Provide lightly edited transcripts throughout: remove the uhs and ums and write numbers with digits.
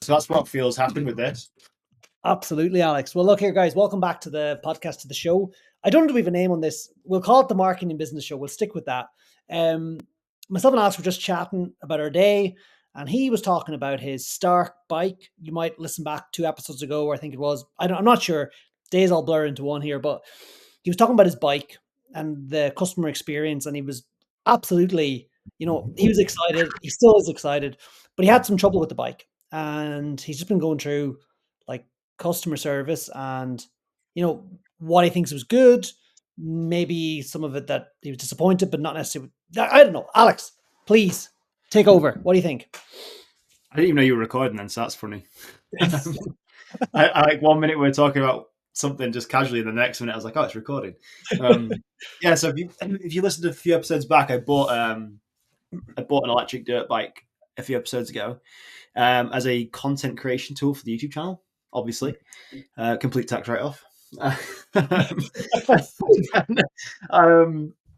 So that's what feels happening with this. Absolutely, Alex. Well, look here, guys. Welcome back to the podcast, to the show. I don't know if we have a name on this. We'll call it the Marketing Business Show. We'll stick with that. Myself and Alex were just chatting about our day, and he was talking about his Stark bike. You might listen back 2 episodes ago, or I think it was. I'm not sure. Days all blur into one here, but he was talking about his bike and the customer experience, and he was absolutely, he was excited. He still is excited, but he had some trouble with the bike, and he's just been going through like customer service and what he thinks was good, maybe some of it that he was disappointed, but not necessarily. I don't know. Alex, please take over. What do you think? I didn't even know you were recording then, so that's funny. I like 1 minute we were talking about something just casually, and the next minute I was like, oh, it's recording. Yeah, so if you listen to a few episodes back, I bought an electric dirt bike a few episodes ago as a content creation tool for the YouTube channel, obviously. Complete tax write-off.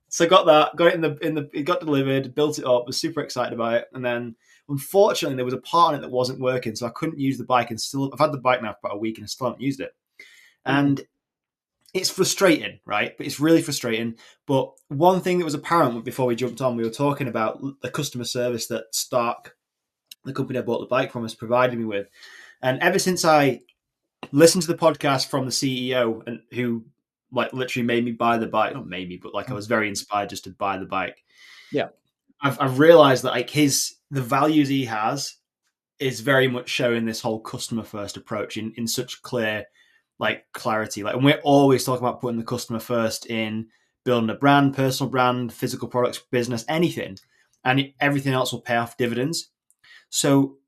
So got it it got delivered, built it up, was super excited about it, and then unfortunately there was a part on it that wasn't working, so I couldn't use the bike, and I've had the bike now for about a week and I still haven't used it. And it's frustrating, right? But it's really frustrating. But one thing that was apparent before we jumped on, we were talking about the customer service that Stark, the company I bought the bike from, has provided me with. And ever since I listened to the podcast from the CEO, and who like literally made me buy the bike, not made me, but like I was very inspired just to buy the bike. Yeah. I've realized that like the values he has is very much showing this whole customer first approach in such clear like clarity. Like, and we're always talking about putting the customer first in building a brand, personal brand, physical products, business, anything, and everything else will pay off dividends. So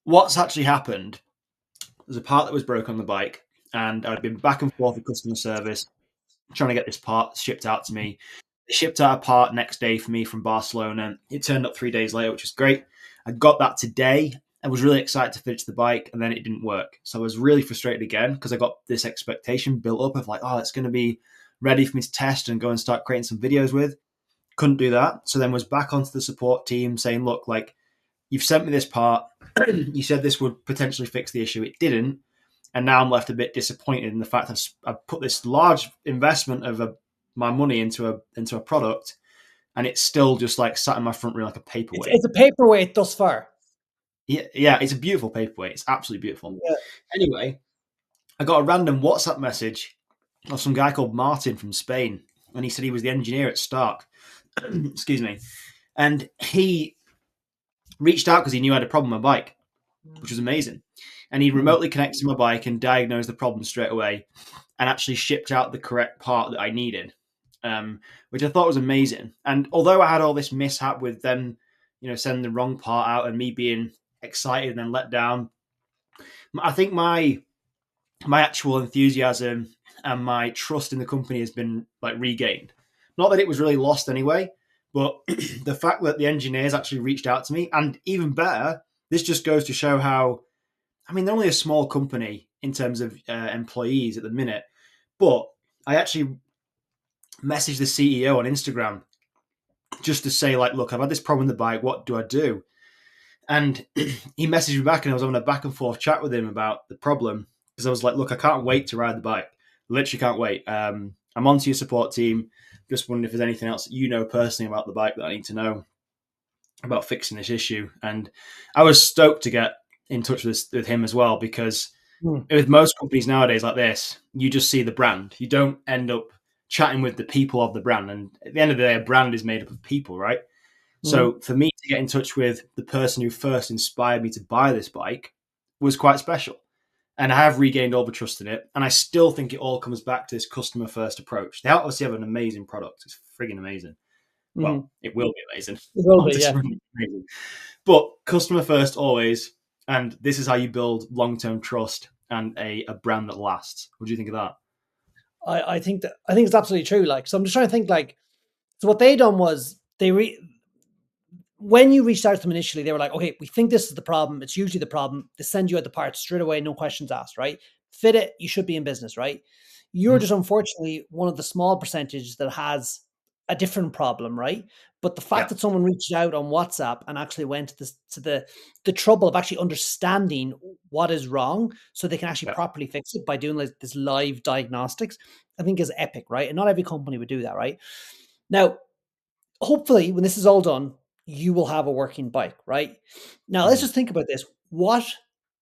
what's actually happened, there's a part that was broken on the bike, and I'd been back and forth with customer service trying to get this part shipped out to me. They shipped out a part next day for me from Barcelona. It turned up 3 days later, which is great. I got that today. I was really excited to finish the bike, and then it didn't work. So I was really frustrated again because I got this expectation built up of like, oh, it's going to be ready for me to test and go and start creating some videos with. Couldn't do that. So then was back onto the support team saying, look, like, you've sent me this part. You said this would potentially fix the issue. It didn't. And now I'm left a bit disappointed in the fact that I've put this large investment of my money into a product, and it's still just like sat in my front room like a paperweight. It's a paperweight thus far. Yeah, it's a beautiful paperweight. It's absolutely beautiful. Yeah. Anyway, I got a random WhatsApp message of some guy called Martin from Spain, and he said he was the engineer at Stark. Excuse me. And he reached out because he knew I had a problem with my bike, which was amazing. And he remotely connected to my bike and diagnosed the problem straight away and actually shipped out the correct part that I needed, which I thought was amazing. And although I had all this mishap with them, sending the wrong part out and me being excited and then let down, I think my actual enthusiasm and my trust in the company has been like regained. Not that it was really lost anyway, but the fact that the engineers actually reached out to me, and even better, this just goes to show how, I mean, they're only a small company in terms of employees at the minute, but I actually messaged the CEO on Instagram just to say, like, look, I've had this problem with the bike. What do I do? And he messaged me back, and I was having a back and forth chat with him about the problem because I was like, look, I can't wait to ride the bike. Literally can't wait. I'm onto your support team. Just wondering if there's anything else that you know personally about the bike that I need to know about fixing this issue. And I was stoked to get in touch with him as well, because with most companies nowadays like this, you just see the brand. You don't end up chatting with the people of the brand. And at the end of the day, a brand is made up of people, right? So for me to get in touch with the person who first inspired me to buy this bike was quite special. And I have regained all the trust in it. And I still think it all comes back to this customer first approach. They obviously have an amazing product. It's frigging amazing. Well, it will be amazing. It will be, yeah. Amazing. But customer first always. And this is how you build long-term trust and a brand that lasts. What do you think of that? I think it's absolutely true. Like, so I'm just trying to think, like, so what they done was when you reached out to them initially, they were like, okay, we think this is the problem. It's usually the problem. They send you out the parts straight away, no questions asked, right? Fit it, you should be in business, right? You're just unfortunately one of the small percentages that has a different problem, right? But the fact Yeah. that someone reached out on WhatsApp and actually went to the trouble of actually understanding what is wrong, so they can actually Yeah. properly fix it by doing like this live diagnostics, I think is epic, right? And not every company would do that, right? Now, hopefully, when this is all done, you will have a working bike, right? Now, let's Mhm. just think about this. What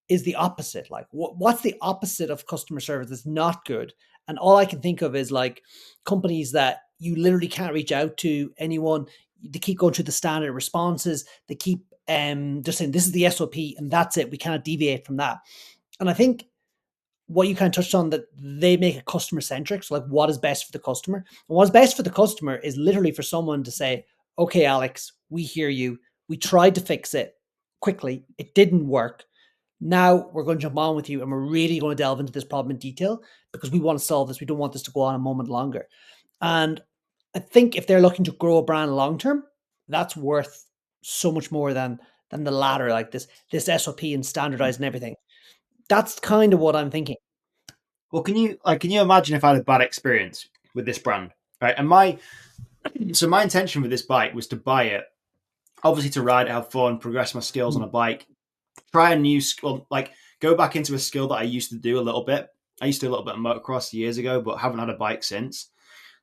is the opposite? Like, what's the opposite of customer service that's not good? And all I can think of is like companies that you literally can't reach out to anyone. They keep going through the standard responses. They keep just saying this is the SOP and that's it. We cannot deviate from that. And I think what you kind of touched on, that they make it customer centric. So like what is best for the customer? And what is best for the customer is literally for someone to say, okay, Alex, we hear you. We tried to fix it quickly. It didn't work. Now we're going to jump on with you and we're really going to delve into this problem in detail because we want to solve this. We don't want this to go on a moment longer. And I think if they're looking to grow a brand long term, that's worth so much more than the latter, like this SOP and standardizing everything. That's kind of what I'm thinking. Well, can you imagine if I had a bad experience with this brand, right? And my intention with this bike was to buy it, obviously to ride it, have fun, progress my skills on Mm. a bike, try a new skill, like go back into a skill that I used to do a little bit. I used to do a little bit of motocross years ago, but haven't had a bike since.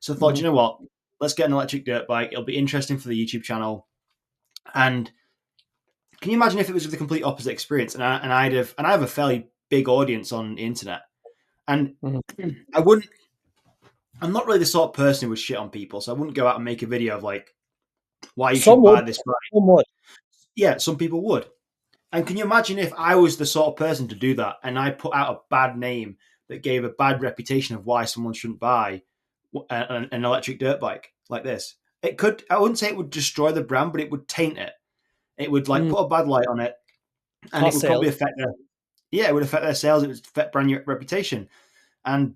So I thought, Mhm. you know what? Let's get an electric dirt bike. It'll be interesting for the YouTube channel. And can you imagine if it was the complete opposite experience? And I have a fairly big audience on the internet, and Mhm. I wouldn't. I'm not really the sort of person who would shit on people, so I wouldn't go out and make a video of like why you Some shouldn't would, buy this bike. some would. Yeah, some people would. And can you imagine if I was the sort of person to do that and I put out a bad name that gave a bad reputation of why someone shouldn't buy an electric dirt bike like this? It could, I wouldn't say it would destroy the brand, but it would taint it. It would like Mm. put a bad light on it, and it Cost would probably sales. affect their, yeah, it would affect their sales. It would affect brand new reputation. And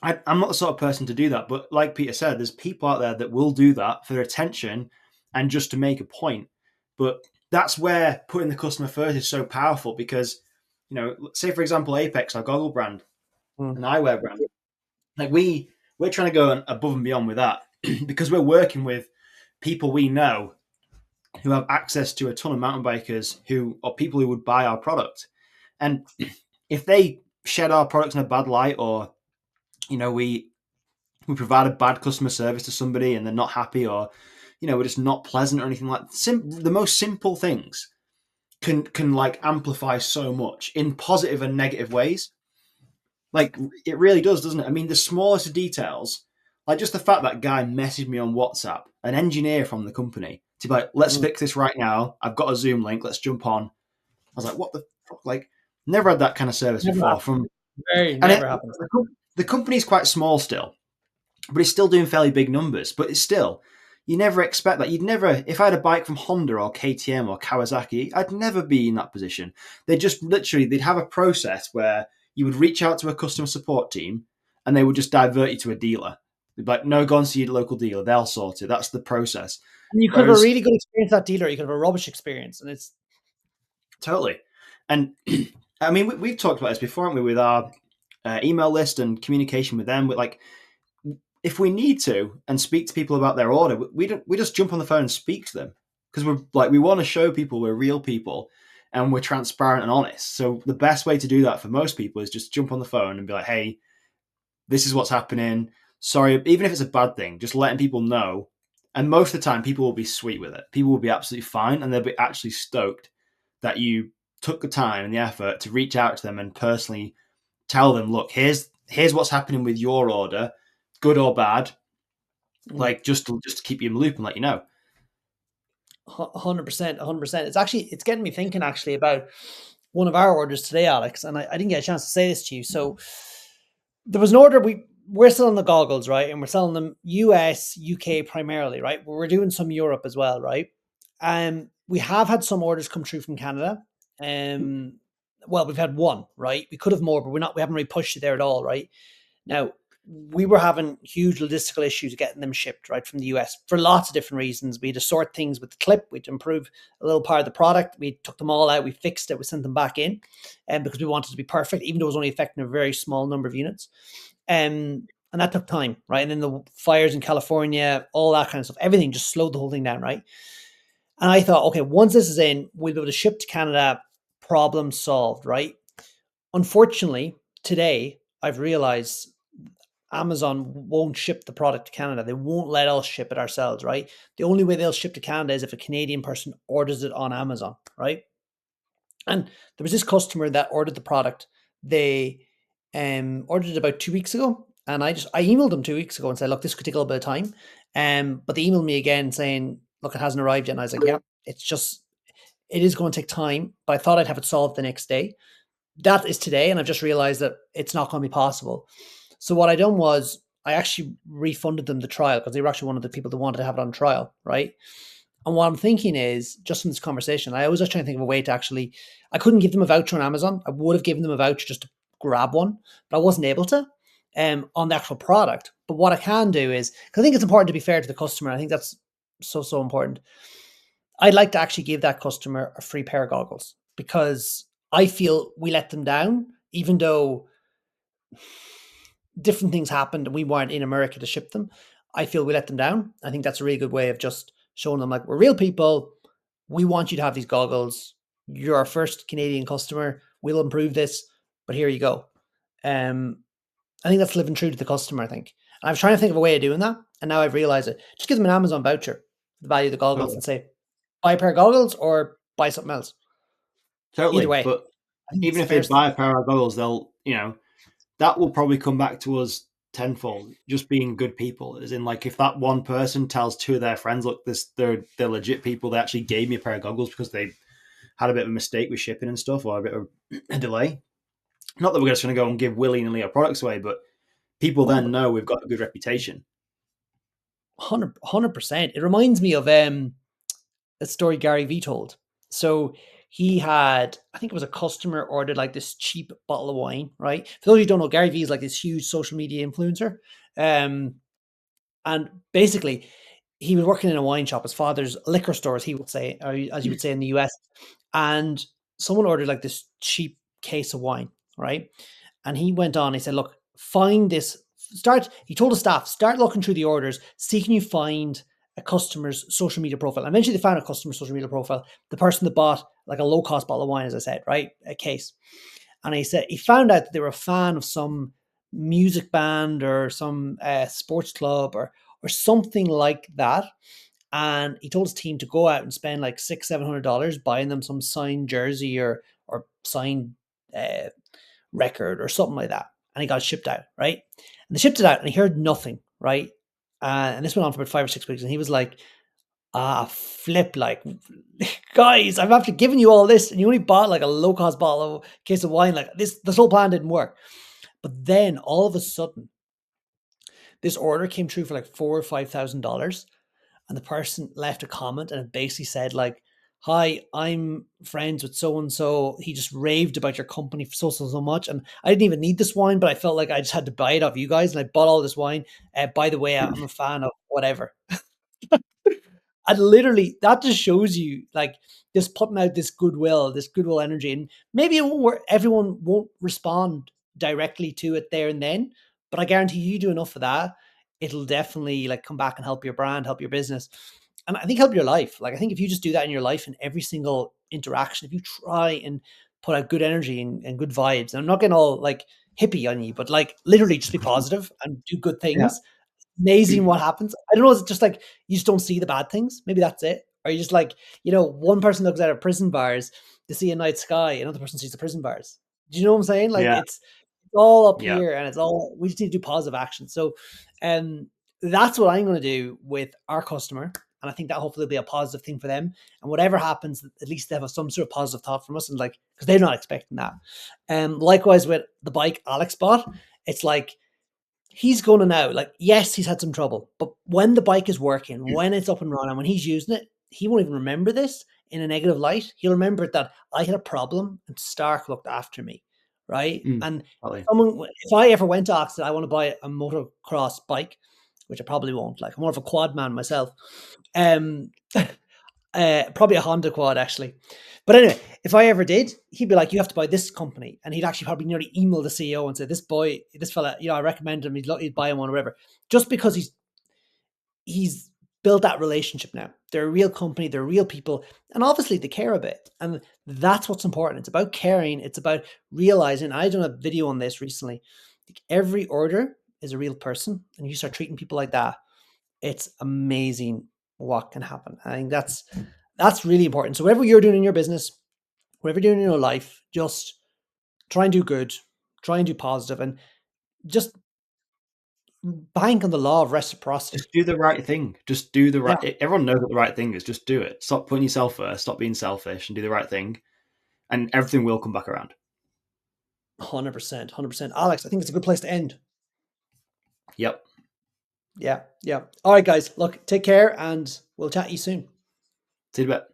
I'm not the sort of person to do that. But like Peter said, there's people out there that will do that for attention and just to make a point. But that's where putting the customer first is so powerful because, you know, say for example, Apex, our goggle brand, Mm. an eyewear brand, like we're trying to go above and beyond with that because we're working with people we know who have access to a ton of mountain bikers who are people who would buy our product. And if they shed our products in a bad light, or you know, we provide a bad customer service to somebody and they're not happy, or you know, we're just not pleasant or anything like that. The most simple things can like amplify so much in positive and negative ways. Like it really does, doesn't it? I mean, the smallest of details, like just the fact that guy messaged me on WhatsApp, an engineer from the company, to be like, let's Mm. fix this right now. I've got a Zoom link. Let's jump on. I was like, what the fuck? Like, never had that kind of service Never before. happened. From Very and it, never happened. the company's quite small still, but it's still doing fairly big numbers. But it's still, you never expect that. You'd never, if I had a bike from Honda or KTM or Kawasaki, I'd never be in that position. They just literally, they'd have a process where you would reach out to a customer support team and they would just divert you to a dealer. They'd be like, no, go and see your local dealer. They'll sort it. That's the process. And you could have a Whereas, really good experience at that dealer. You could have a rubbish experience, and it's totally. And I mean, we've talked about this before, haven't we, with our email list and communication with them. With like, if we need to and speak to people about their order, we just jump on the phone and speak to them because we're like we want to show people we're real people and we're transparent and honest. So the best way to do that for most people is just jump on the phone and be like, "Hey, this is what's happening. Sorry," even if it's a bad thing, just letting people know. And most of the time, people will be sweet with it. People will be absolutely fine, and they'll be actually stoked that you took the time and the effort to reach out to them and personally tell them, "Look, here's what's happening with your order, good or bad, mm, like just to keep you in the loop and let you know." 100%, 100%. It's actually it's getting me thinking actually about one of our orders today, Alex. And I didn't get a chance to say this to you. So there was an order we're selling the goggles, right? And we're selling them US, UK primarily, right? But we're doing some Europe as well, right? We have had some orders come through from Canada. Um, well, we've had one, right? We could have more, but we haven't really pushed it there at all, right? Now, we were having huge logistical issues getting them shipped right from the US for lots of different reasons. We had to sort things with the clip, we had to improve a little part of the product. We took them all out, we fixed it, we sent them back in, and because we wanted to be perfect, even though it was only affecting a very small number of units. And that took time, right? And then the fires in California, all that kind of stuff, everything just slowed the whole thing down, right? And I thought, okay, once this is in, we'll be able to ship to Canada, problem solved, right? Unfortunately, today I've realized Amazon won't ship the product to Canada. They won't let us ship it ourselves, right? The only way they'll ship to Canada is if a Canadian person orders it on Amazon, right? And there was this customer that ordered the product. They ordered it about 2 weeks ago, and I emailed them 2 weeks ago and said, look, this could take a little bit of time. But they emailed me again saying, look, it hasn't arrived yet. And I was like, yeah, it is going to take time, but I thought I'd have it solved the next day. That is today, and I've just realized that it's not going to be possible. So what I done was I actually refunded them the trial because they were actually one of the people that wanted to have it on trial, right? And what I'm thinking is, just in this conversation, I was just trying to think of a way to actually, I couldn't give them a voucher on Amazon. I would have given them a voucher just to grab one, but I wasn't able to on the actual product. But what I can do is, because I think it's important to be fair to the customer. I think that's so important. I'd like to actually give that customer a free pair of goggles because I feel we let them down, even though different things happened and we weren't in America to ship them. I feel we let them down. I think that's a really good way of just showing them like, we're real people. We want you to have these goggles. You're our first Canadian customer. We'll improve this, but here you go. I think that's living true to the customer, I think. And I was trying to think of a way of doing that, and now I've realized it. Just give them an Amazon voucher for the value of the goggles and say, buy a pair of goggles or buy something else. Totally. Either way. But even if they buy a pair of goggles, they'll, that will probably come back to us tenfold, just being good people. As in, like, if that one person tells two of their friends, look, they're legit people, they actually gave me a pair of goggles because they had a bit of a mistake with shipping and stuff, or a bit of a delay. Not that we're just going to go and give willy-nilly our products away, but people then know we've got a good reputation. 100%. It reminds me of a story Gary Vee told. So he had, I think it was a customer ordered like this cheap bottle of wine, right? For those of you who don't know, Gary Vee is like this huge social media influencer. And basically, he was working in a wine shop, his father's liquor store, as he would say, or as you would say in the US. And someone ordered like this cheap case of wine, right? And he went on, he said, look, find this, he told the staff, start looking through the orders, see can you find a customer's social media profile. And eventually they found a customer's social media profile, the person that bought like a low cost bottle of wine, as I said, right? A case. And he said, he found out that they were a fan of some music band or some sports club or something like that. And he told his team to go out and spend like $600-700 buying them some signed jersey or signed record or something like that. And he got it shipped out, right? And they shipped it out and he heard nothing, right? And this went on for about 5 or 6 weeks. And he was like, flip, like, guys, I'm after giving you all this and you only bought like a low cost bottle of case of wine. Like this whole plan didn't work. But then all of a sudden, this order came through for like $4,000 or $5,000. And the person left a comment and it basically said like, hi, I'm friends with so-and-so. He just raved about your company for so much. And I didn't even need this wine, but I felt like I just had to buy it off you guys. And I bought all this wine. By the way, I'm a fan of whatever. And literally, that just shows you like just putting out this goodwill energy. And maybe it won't work. Everyone won't respond directly to it there and then. But I guarantee you do enough of that, it'll definitely like come back and help your brand, help your business. And I think help your life. Like I think if you just do that in your life in every single interaction, if you try and put out good energy and good vibes, and I'm not getting all like hippie on you, but like literally just be positive and do good things. Yeah. Amazing what happens. I don't know, it's just like you just don't see the bad things. Maybe that's it. Or you just like, one person looks out of prison bars to see a night sky, another person sees the prison bars. Do you know what I'm saying? Like it's all up here and we just need to do positive action. So that's what I'm going to do with our customer. And I think that hopefully will be a positive thing for them. And whatever happens, at least they have some sort of positive thought from us, and like, because they're not expecting that. Likewise with the bike Alex bought, it's like, he's going to now, like, yes, he's had some trouble, but when the bike is working, when it's up and running, when he's using it, he won't even remember this in a negative light. He'll remember that I had a problem and Stark looked after me, right? And if I ever went to Oxford, I want to buy a motocross bike, which I probably won't. Like, I'm more of a quad man myself. Probably a Honda Quad, actually. But anyway, if I ever did, he'd be like, "You have to buy this company," and he'd actually probably nearly email the CEO and say, "This fella, I recommend him. He'd buy him one or whatever." Just because he's built that relationship now. They're a real company. They're real people, and obviously they care a bit, and that's what's important. It's about caring. It's about realizing. I done a video on this recently. Like, every order is a real person, and you start treating people like that, it's amazing what can happen. I think that's really important. So whatever you're doing in your business, whatever you're doing in your life, just try and do good, try and do positive, and just bank on the law of reciprocity. Just do the right thing. Just do the Yeah, right. Everyone knows what the right thing is. Just do it. Stop putting yourself first. Stop being selfish, and do the right thing, and everything will come back around. 100%, 100%. Alex, I think it's a good place to end. Yep. Yeah, yeah. All right, guys. Look, take care, and we'll chat to you soon. See you in a bit.